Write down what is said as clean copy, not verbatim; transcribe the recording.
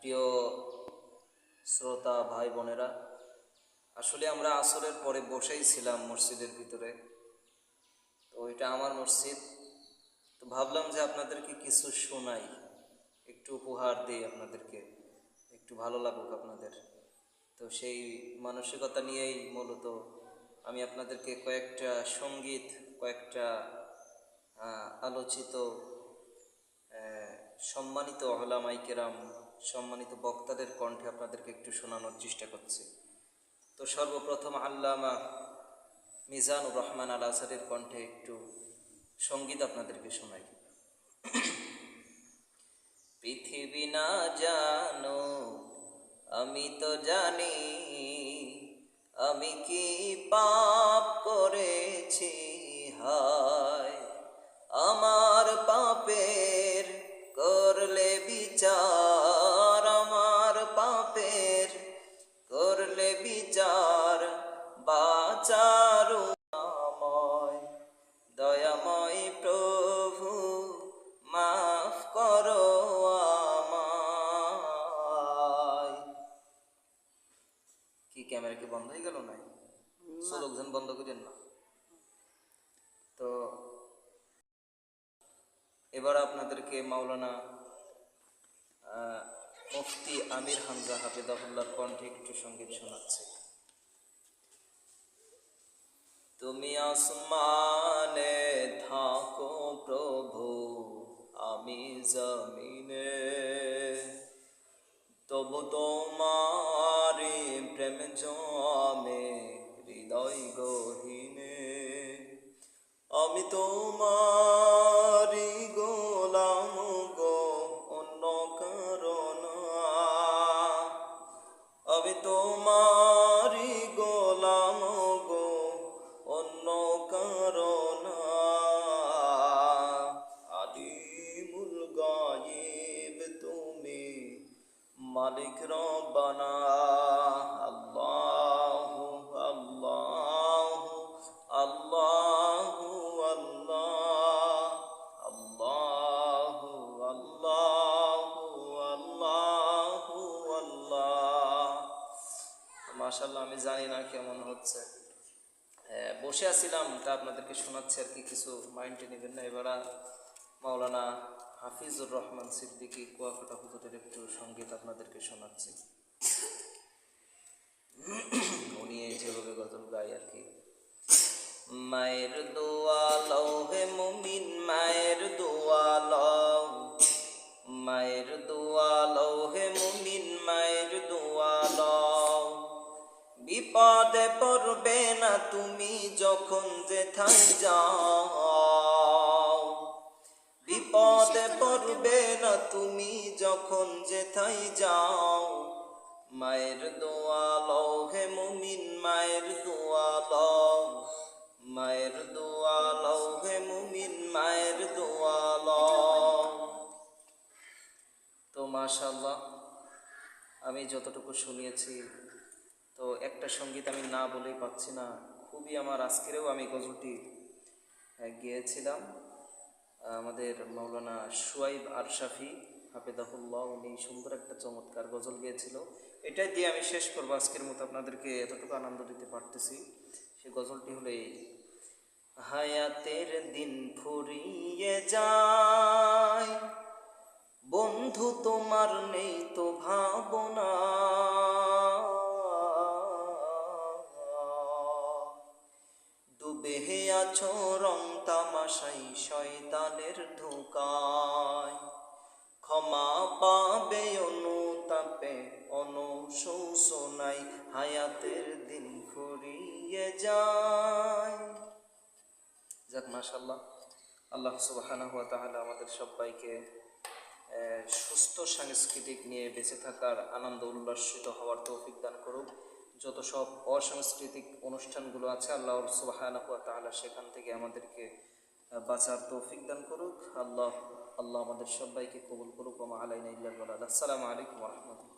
প্রিয় শ্রোতা ভাই বোনেরা, আসলে আমরা আসরের পরে বসেই ছিলাম মসজিদের ভিতরে। তো এটা আমার মসজিদ, তো ভাবলাম যে আপনাদেরকে কিছু শোনাই, একটু উপহার দিই আপনাদেরকে, একটু ভালো লাগুক আপনাদের। তো সেই মানসিকতা নিয়েই মূলত আমি আপনাদেরকে কয়েকটা সঙ্গীত, কয়েকটা আলোচিত সম্মানিত ওলামায়ে কেরাম, সম্মানিত বক্তাদের কণ্ঠে আপনাদেরকে একটু শোনানোর চেষ্টা করছি। তো সর্বপ্রথম আল্লামা মিজানুর রহমান আল আসারের কণ্ঠে একটু সঙ্গীত আপনাদেরকে শোনাই। পৃথিবী না জানো আমি তো জানি, আমি কি পাপ করেছি, হায় আমার পাপের করলে বিচার, আমার পাপের করলে বিচার, বাঁচারু আমায় দয়াময় প্রভু, মাফ করো আমায়। কি ক্যামেরা কি বন্ধ হয়ে গেল? নাই, লোকজন বন্ধ করেন না। তো এবার আপনাদেরকে মাওলানা মুফতি আমির হামজা হাফিজাহুল্লাহর কণ্ঠে একটু সঙ্গীত শোনাচ্ছে। তুমি আসমানে থাকো প্রভু, আমি জমিনে, তবু তোমারি প্রেম জমে হৃদয় গহীনে। আমি তোমারি গোলাম গো, অন্য কারণ আমি তোমারি গোলাম গো, অন্য কারণ আলিমুল গায়ব তুমি, মালিক রব্বানা। আল্লাহু আল্লাহু আল্লাহু আল্লাহ, আল্লাহু আল্লাহু আল্লাহু আল্লাহ। মাশাআল্লাহ, আমি জানি না কেমন হচ্ছে। বসে আছিলাম, তা আপনাদেরকে শোনাচ্ছি আর কি, কিছু মাইন্ডে নেবেন না। এবার মাওলানা হাফিজুর রহমান সিদ্দিকী কুয়াকাটা হুজুরের একটু সঙ্গীত আপনাদেরকে শোনাচ্ছি। উনি যেভাবে গজল গায় আর কি। মায়ের দোয়া লও হে মুমিন, মায়ের দোয়া লও, মায়ের দোয়া লও হে মুমিন, মায়ের দোয়া লও। বিপদে পড়বে না তুমি যখন যেথায় যাও, বিপদে পড়বে না তুমি যখন যেথায় যাও। মায়ের দোয়া লও হে মুমিন, মায়ের দোয়া লও, মায়ের দোয়া লও হে মুমিন, মায়ের দোয়া লও। তো মাশাআল্লাহ, আমি যতটুকু শুনিয়েছি, তো একটা সঙ্গীত আমি না বলেই পাচ্ছি না। খুবই আমার আজকেরও আমি গজলটি গেয়েছিলাম। আমাদের মাওলানা শুয়াইব আরশাফি হাফিজাহুল্লাহ, উনি সুন্দর একটা চমৎকার গজল গেয়েছিল। এটাই দিয়ে আমি শেষ করবো আজকের মতো, আপনাদেরকে এতটুকু আনন্দ দিতে পারতেছি। সে গজলটি হলো এই: হায়াতের দিন ফুরিয়ে যায়, বন্ধু তোমার নেই তো ভাবনা, ডুবে আছো রং তামাশাই শয়তানের ধোঁকায়। ক্ষমা পাবে অনুতাপে অনুশোচনায়, হায়াতের দিন ফুরিয়ে যায়। যাক, মাশাআল্লাহ, আল্লাহ সুবহানাহু ওয়া তাআলা আমাদের সবাইকে সুস্থ সাংস্কৃতিক নিয়ে বেঁচে থাকার, আনন্দ উল্লাসিত হওয়ার তৌফিক দান করুক। যত সব অসাংস্কৃতিক অনুষ্ঠানগুলো আছে, আল্লাহ সুবহানাহু ওয়া তাআলা সেখান থেকে আমাদেরকে বাঁচার তৌফিক দান করুক। আল্লাহ আমাদের সবাইকে কবুল করুক। ওয়া মা আলাইনা ইল্লাল বালাগ। আসসালামু আলাইকুম ওয়া রাহমাতুল্লাহ।